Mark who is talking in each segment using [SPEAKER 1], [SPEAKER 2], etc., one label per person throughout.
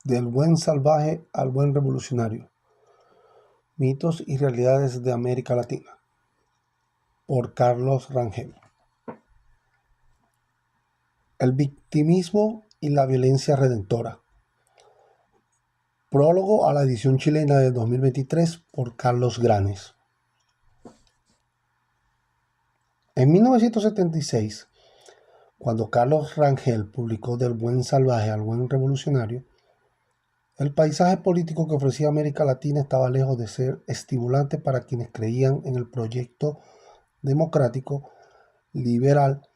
[SPEAKER 1] Del buen salvaje al buen revolucionario. Mitos y realidades de América Latina. Por Carlos Rangel. El victimismo y la violencia redentora. Prólogo a la edición chilena de 2023 por Carlos Granes. En 1976, cuando Carlos Rangel publicó Del buen salvaje al buen revolucionario, el paisaje político que ofrecía América Latina estaba lejos de ser estimulante para quienes creían en el proyecto democrático, liberal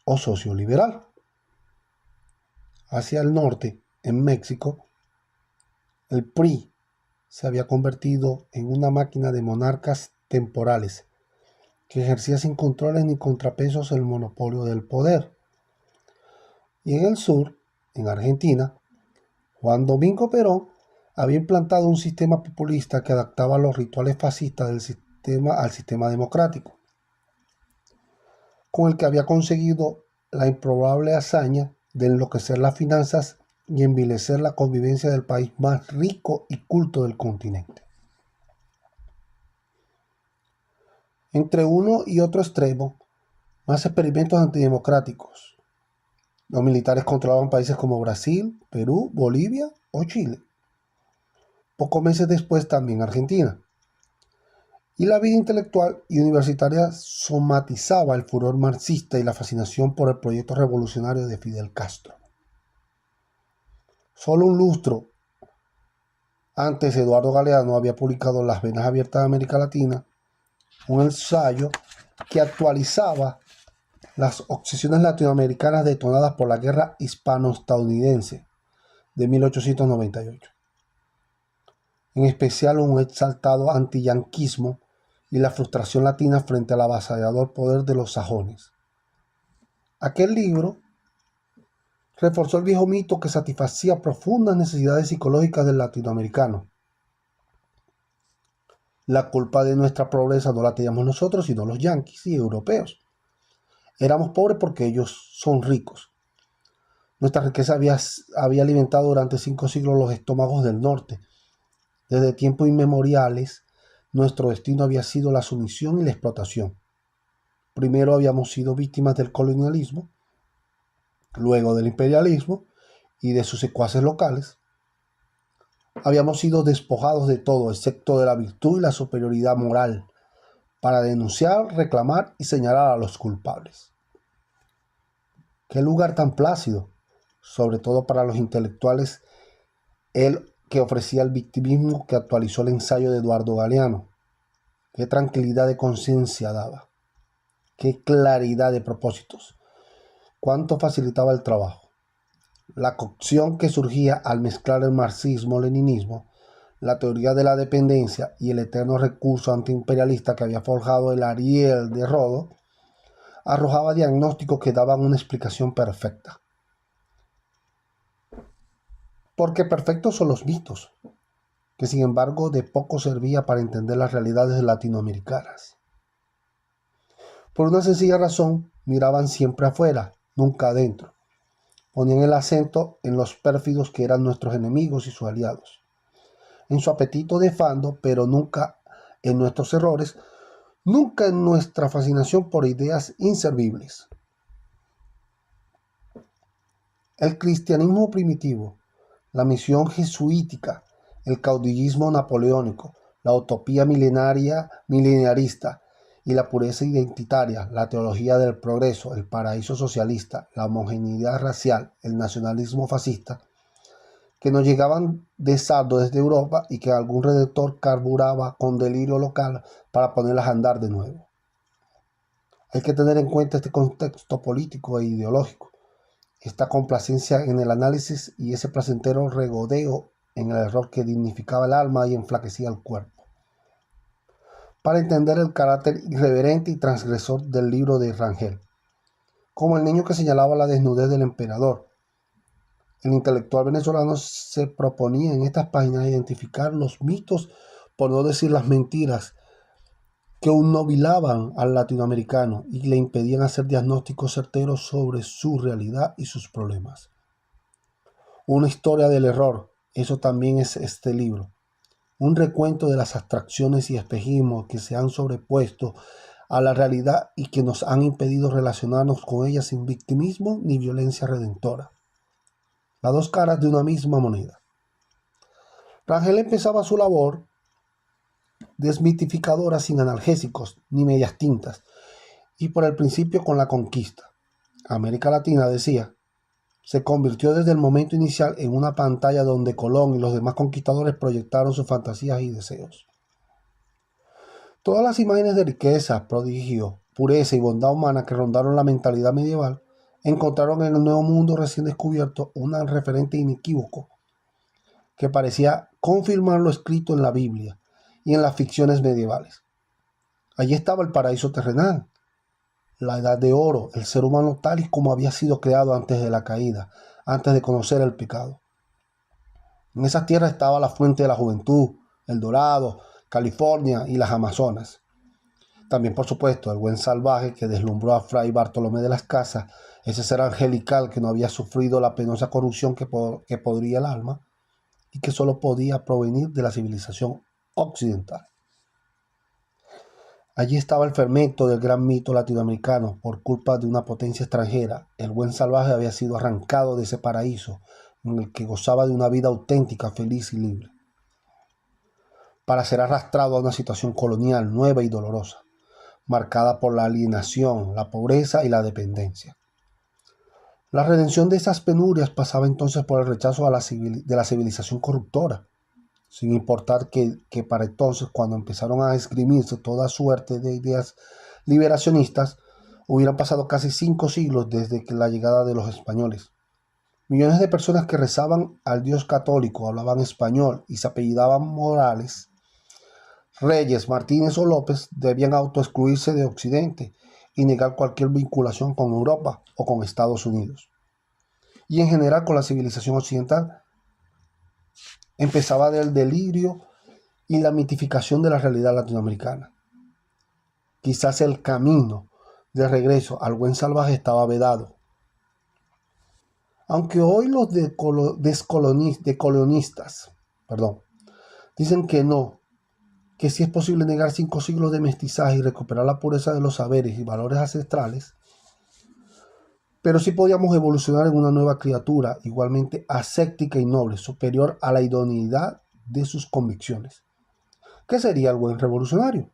[SPEAKER 1] o socioliberal. Hacia el norte, en México, el PRI se había convertido en una máquina de monarcas temporales que ejercía sin controles ni contrapesos el monopolio del poder. Y en el sur, en Argentina, Juan Domingo Perón había implantado un sistema populista que adaptaba los rituales fascistas del sistema al sistema democrático, con el que había conseguido la improbable hazaña de enloquecer las finanzas y envilecer la convivencia del país más rico y culto del continente. Entre uno y otro extremo, más experimentos antidemocráticos. Los militares controlaban países como Brasil, Perú, Bolivia o Chile. Pocos meses después también Argentina. Y la vida intelectual y universitaria somatizaba el furor marxista y la fascinación por el proyecto revolucionario de Fidel Castro. Solo un lustro antes, Eduardo Galeano había publicado Las venas abiertas de América Latina, un ensayo que actualizaba las obsesiones latinoamericanas detonadas por la guerra hispano-estadounidense de 1898. En especial un exaltado antiyanquismo y la frustración latina frente al avasallador poder de los sajones. Aquel libro reforzó el viejo mito que satisfacía profundas necesidades psicológicas del latinoamericano. La culpa de nuestra pobreza no la teníamos nosotros, sino los yanquis y europeos. Éramos pobres porque ellos son ricos. Nuestra riqueza había alimentado durante 5 siglos los estómagos del norte. Desde tiempos inmemoriales, nuestro destino había sido la sumisión y la explotación. Primero habíamos sido víctimas del colonialismo, luego del imperialismo y de sus secuaces locales. Habíamos sido despojados de todo, excepto de la virtud y la superioridad moral, para denunciar, reclamar y señalar a los culpables. Qué lugar tan plácido, sobre todo para los intelectuales, el que ofrecía el victimismo que actualizó el ensayo de Eduardo Galeano. Qué tranquilidad de conciencia daba, qué claridad de propósitos, cuánto facilitaba el trabajo. La cocción que surgía al mezclar el marxismo-leninismo, la teoría de la dependencia y el eterno recurso antiimperialista que había forjado el Ariel de Rodo, arrojaba diagnósticos que daban una explicación perfecta. Porque perfectos son los mitos, que sin embargo de poco servía para entender las realidades latinoamericanas. Por una sencilla razón, miraban siempre afuera, nunca adentro. Ponían el acento en los pérfidos que eran nuestros enemigos y sus aliados, en su apetito de fando, pero nunca en nuestros errores, nunca en nuestra fascinación por ideas inservibles. El cristianismo primitivo, la misión jesuítica, el caudillismo napoleónico, la utopía milenarista y la pureza identitaria, la teología del progreso, el paraíso socialista, la homogeneidad racial, el nacionalismo fascista, que nos llegaban de saldo desde Europa y que algún redactor carburaba con delirio local para ponerlas a andar de nuevo. Hay que tener en cuenta este contexto político e ideológico, esta complacencia en el análisis y ese placentero regodeo en el error que dignificaba el alma y enflaquecía el cuerpo, para entender el carácter irreverente y transgresor del libro de Rangel, como el niño que señalaba la desnudez del emperador. El intelectual venezolano se proponía en estas páginas identificar los mitos, por no decir las mentiras, que obnubilaban al latinoamericano y le impedían hacer diagnósticos certeros sobre su realidad y sus problemas. Una historia del error, Eso también es este libro. Un recuento de las abstracciones y espejismos que se han sobrepuesto a la realidad y que nos han impedido relacionarnos con ella sin victimismo ni violencia redentora. Las dos caras de una misma moneda. Rangel empezaba su labor desmitificadora sin analgésicos ni medias tintas, y por el principio con la conquista. América Latina, decía, se convirtió desde el momento inicial en una pantalla donde Colón y los demás conquistadores proyectaron sus fantasías y deseos. Todas las imágenes de riqueza, prodigio, pureza y bondad humana que rondaron la mentalidad medieval encontraron en el nuevo mundo recién descubierto un referente inequívoco que parecía confirmar lo escrito en la Biblia y en las ficciones medievales. Allí estaba el paraíso terrenal, la edad de oro, el ser humano tal y como había sido creado antes de la caída, antes de conocer el pecado. En esas tierras estaba la fuente de la juventud, el Dorado, California y las Amazonas. También, por supuesto, el buen salvaje que deslumbró a Fray Bartolomé de las Casas, ese ser angelical que no había sufrido la penosa corrupción que podría el alma y que solo podía provenir de la civilización occidental. Allí estaba el fermento del gran mito latinoamericano. Por culpa de una potencia extranjera, el buen salvaje había sido arrancado de ese paraíso en el que gozaba de una vida auténtica, feliz y libre, para ser arrastrado a una situación colonial nueva y dolorosa, marcada por la alienación, la pobreza y la dependencia. La redención de esas penurias pasaba entonces por el rechazo de la civilización corruptora, sin importar que para entonces, cuando empezaron a esgrimirse toda suerte de ideas liberacionistas, hubieran pasado casi 5 siglos desde la llegada de los españoles. Millones de personas que rezaban al Dios católico, hablaban español y se apellidaban Morales, Reyes, Martínez o López debían autoexcluirse de Occidente y negar cualquier vinculación con Europa o con Estados Unidos. Y en general con la civilización occidental. Empezaba del delirio y la mitificación de la realidad latinoamericana. Quizás el camino de regreso al buen salvaje estaba vedado. Aunque hoy los decolonistas dicen que no, que sí es posible negar 5 siglos de mestizaje y recuperar la pureza de los saberes y valores ancestrales, pero sí podíamos evolucionar en una nueva criatura igualmente ascética y noble, superior a la idoneidad de sus convicciones. ¿Qué sería el buen revolucionario?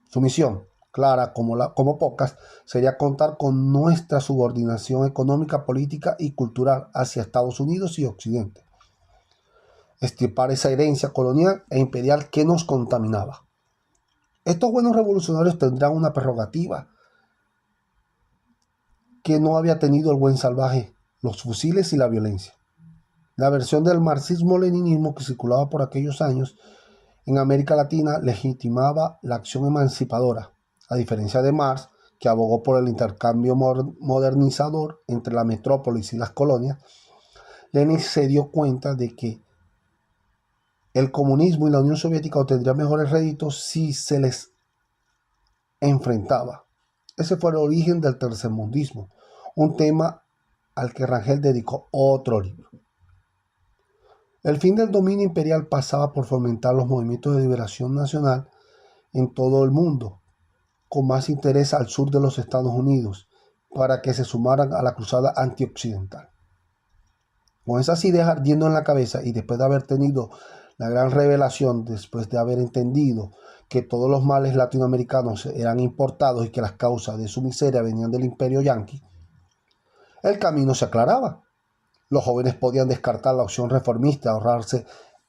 [SPEAKER 1] Su misión, clara como pocas, sería contar con nuestra subordinación económica, política y cultural hacia Estados Unidos y Occidente. Extirpar esa herencia colonial e imperial que nos contaminaba. Estos buenos revolucionarios tendrán una prerrogativa que no había tenido el buen salvaje: los fusiles y la violencia. La versión del marxismo-leninismo que circulaba por aquellos años en América Latina legitimaba la acción emancipadora, a diferencia de Marx, que abogó por el intercambio modernizador entre la metrópolis y las colonias. Lenin se dio cuenta de que el comunismo y la Unión Soviética obtendrían mejores réditos si se les enfrentaba. Ese fue el origen del tercermundismo, un tema al que Rangel dedicó otro libro. El fin del dominio imperial pasaba por fomentar los movimientos de liberación nacional en todo el mundo, con más interés al sur de los Estados Unidos, para que se sumaran a la cruzada antioccidental. Con esas ideas ardiendo en la cabeza y después de haber tenido la gran revelación, después de haber entendido que todos los males latinoamericanos eran importados y que las causas de su miseria venían del imperio yanqui, el camino se aclaraba. Los jóvenes podían descartar la opción reformista, ahorrarse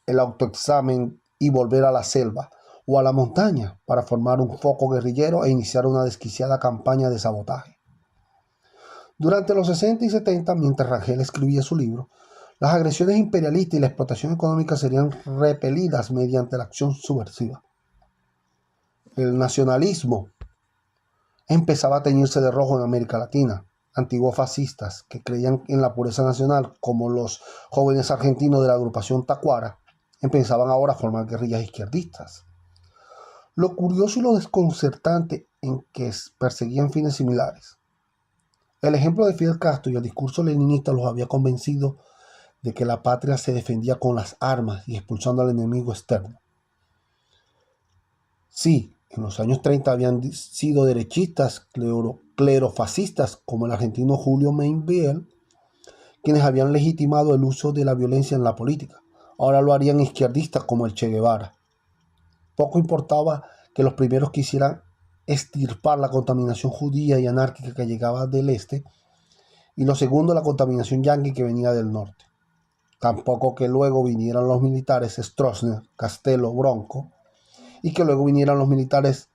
[SPEAKER 1] el autoexamen y volver a la selva o a la montaña para formar un foco guerrillero e iniciar una desquiciada campaña de sabotaje. Durante los 60 y 70, mientras Rangel escribía su libro, las agresiones imperialistas y la explotación económica serían repelidas mediante la acción subversiva. El nacionalismo empezaba a teñirse de rojo en América Latina. Antiguos fascistas que creían en la pureza nacional, como los jóvenes argentinos de la agrupación Tacuara, empezaban ahora a formar guerrillas izquierdistas. Lo curioso y lo desconcertante en que perseguían fines similares. El ejemplo de Fidel Castro y el discurso leninista los había convencido de que la patria se defendía con las armas y expulsando al enemigo externo. Sí, en los años 30 habían sido derechistas, clerofascistas, como el argentino Julio Mainviel, quienes habían legitimado el uso de la violencia en la política. Ahora lo harían izquierdistas como el Che Guevara. Poco importaba que los primeros quisieran extirpar la contaminación judía y anárquica que llegaba del este, y los segundos la contaminación yanqui que venía del norte. Tampoco que luego vinieran los militares Stroessner, Castelo, Bronco, y que luego vinieran los militares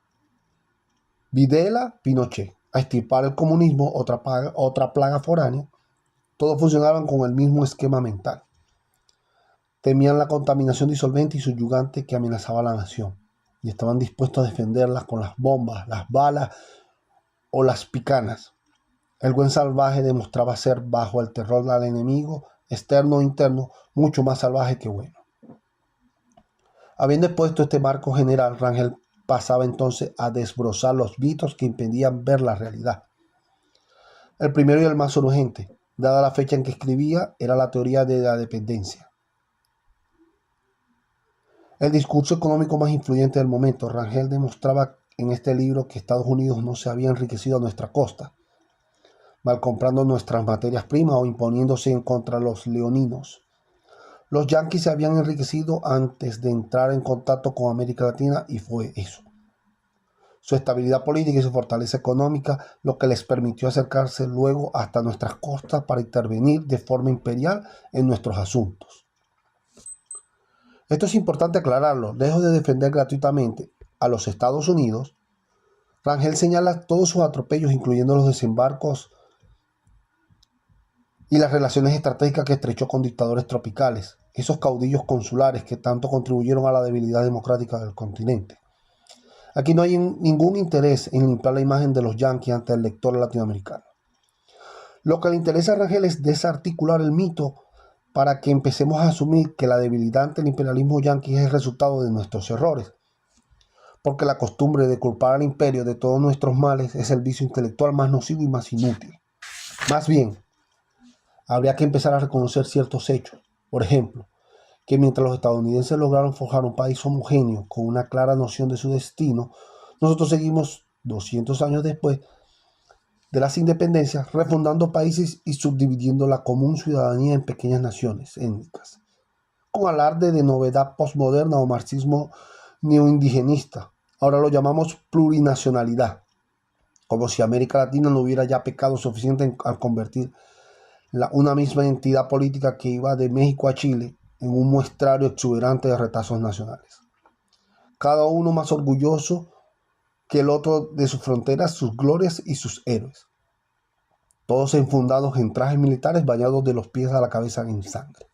[SPEAKER 1] Videla, Pinochet, a extirpar el comunismo, otra plaga foránea. Todos funcionaban con el mismo esquema mental. Temían la contaminación disolvente y subyugante que amenazaba a la nación, y estaban dispuestos a defenderla con las bombas, las balas o las picanas. El buen salvaje demostraba ser, bajo el terror al enemigo, externo o interno, mucho más salvaje que bueno. Habiendo expuesto este marco general, Rangel pasaba entonces a desbrozar los mitos que impedían ver la realidad. El primero y el más urgente, dada la fecha en que escribía, era la teoría de la dependencia. El discurso económico más influyente del momento, Rangel demostraba en este libro que Estados Unidos no se había enriquecido a nuestra costa, mal comprando nuestras materias primas o imponiéndose en contra de los leoninos. Los yanquis se habían enriquecido antes de entrar en contacto con América Latina y fue eso. Su estabilidad política y su fortaleza económica lo que les permitió acercarse luego hasta nuestras costas para intervenir de forma imperial en nuestros asuntos. Esto es importante aclararlo. Lejos de defender gratuitamente a los Estados Unidos, Rangel señala todos sus atropellos, incluyendo los desembarcos y las relaciones estratégicas que estrechó con dictadores tropicales, esos caudillos consulares que tanto contribuyeron a la debilidad democrática del continente. Aquí no hay ningún interés en limpiar la imagen de los yanquis ante el lector latinoamericano. Lo que le interesa a Rangel es desarticular el mito para que empecemos a asumir que la debilidad ante el imperialismo yanqui es el resultado de nuestros errores, porque la costumbre de culpar al imperio de todos nuestros males es el vicio intelectual más nocivo y más inútil. Más bien, habría que empezar a reconocer ciertos hechos. Por ejemplo, que mientras los estadounidenses lograron forjar un país homogéneo con una clara noción de su destino, nosotros seguimos 200 años después de las independencias, refundando países y subdividiendo la común ciudadanía en pequeñas naciones étnicas, con alarde de novedad postmoderna o marxismo neoindigenista. Ahora lo llamamos plurinacionalidad, como si América Latina no hubiera ya pecado suficiente al convertir una misma entidad política que iba de México a Chile en un muestrario exuberante de retazos nacionales. Cada uno más orgulloso que el otro de sus fronteras, sus glorias y sus héroes. Todos enfundados en trajes militares bañados de los pies a la cabeza en sangre.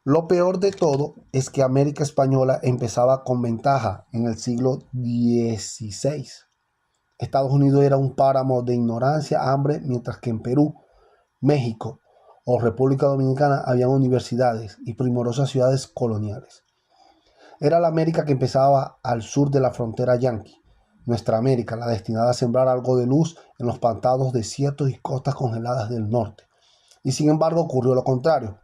[SPEAKER 1] Lo peor de todo es que América Española empezaba con ventaja en el siglo XVI. Estados Unidos era un páramo de ignorancia, hambre, mientras que en Perú, México o República Dominicana habían universidades y primorosas ciudades coloniales. Era la América que empezaba al sur de la frontera yanqui, nuestra América, la destinada a sembrar algo de luz en los pantanos, desiertos y costas congeladas del norte. Y sin embargo ocurrió lo contrario.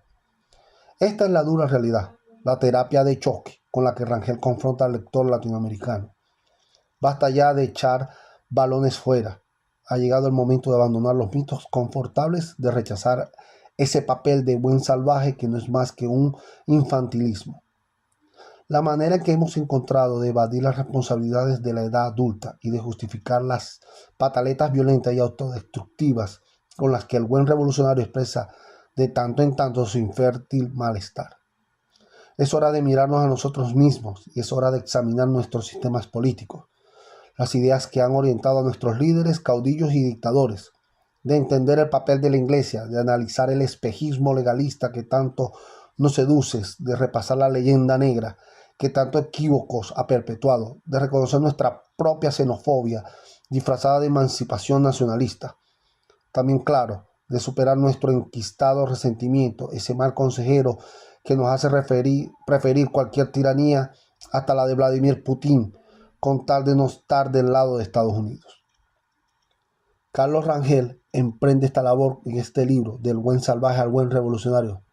[SPEAKER 1] Esta es la dura realidad, la terapia de choque con la que Rangel confronta al lector latinoamericano. Basta ya de echar balones fuera. Ha llegado el momento de abandonar los mitos confortables, de rechazar ese papel de buen salvaje que no es más que un infantilismo. La manera en que hemos encontrado de evadir las responsabilidades de la edad adulta y de justificar las pataletas violentas y autodestructivas con las que el buen revolucionario expresa de tanto en tanto su infértil malestar. Es hora de mirarnos a nosotros mismos y es hora de examinar nuestros sistemas políticos, las ideas que han orientado a nuestros líderes, caudillos y dictadores, de entender el papel de la Iglesia, de analizar el espejismo legalista que tanto nos seduce, de repasar la leyenda negra que tanto equívocos ha perpetuado, de reconocer nuestra propia xenofobia disfrazada de emancipación nacionalista. También, claro, de superar nuestro enquistado resentimiento, ese mal consejero que nos hace preferir cualquier tiranía hasta la de Vladimir Putin, con tal de no estar del lado de Estados Unidos. Carlos Rangel emprende esta labor en este libro, Del buen salvaje al buen revolucionario,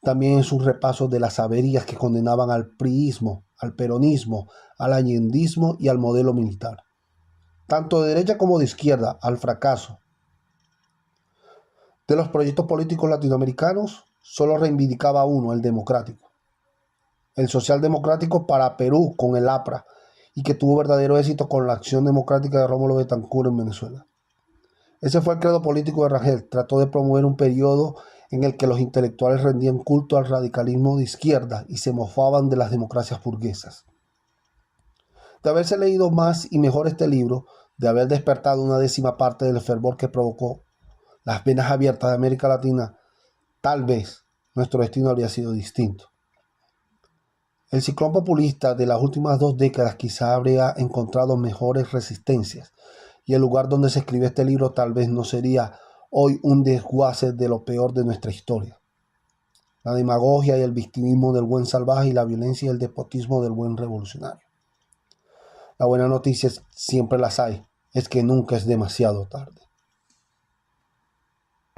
[SPEAKER 1] también en sus repasos de las averías que condenaban al priismo, al peronismo, al allendismo y al modelo militar, tanto de derecha como de izquierda, al fracaso. De los proyectos políticos latinoamericanos, solo reivindicaba uno, el democrático. El socialdemocrático para Perú con el APRA, y que tuvo verdadero éxito con la Acción Democrática de Rómulo Betancourt en Venezuela. Ese fue el credo político de Rangel. Trató de promover un periodo en el que los intelectuales rendían culto al radicalismo de izquierda y se mofaban de las democracias burguesas. De haberse leído más y mejor este libro, de haber despertado una décima parte del fervor que provocó las venas abiertas de América Latina, tal vez nuestro destino habría sido distinto. El ciclón populista de las últimas 2 décadas quizá habría encontrado mejores resistencias, y el lugar donde se escribió este libro tal vez no sería hoy un desguace de lo peor de nuestra historia. La demagogia y el victimismo del buen salvaje y la violencia y el despotismo del buen revolucionario. La buena noticia, siempre las hay, es que nunca es demasiado tarde.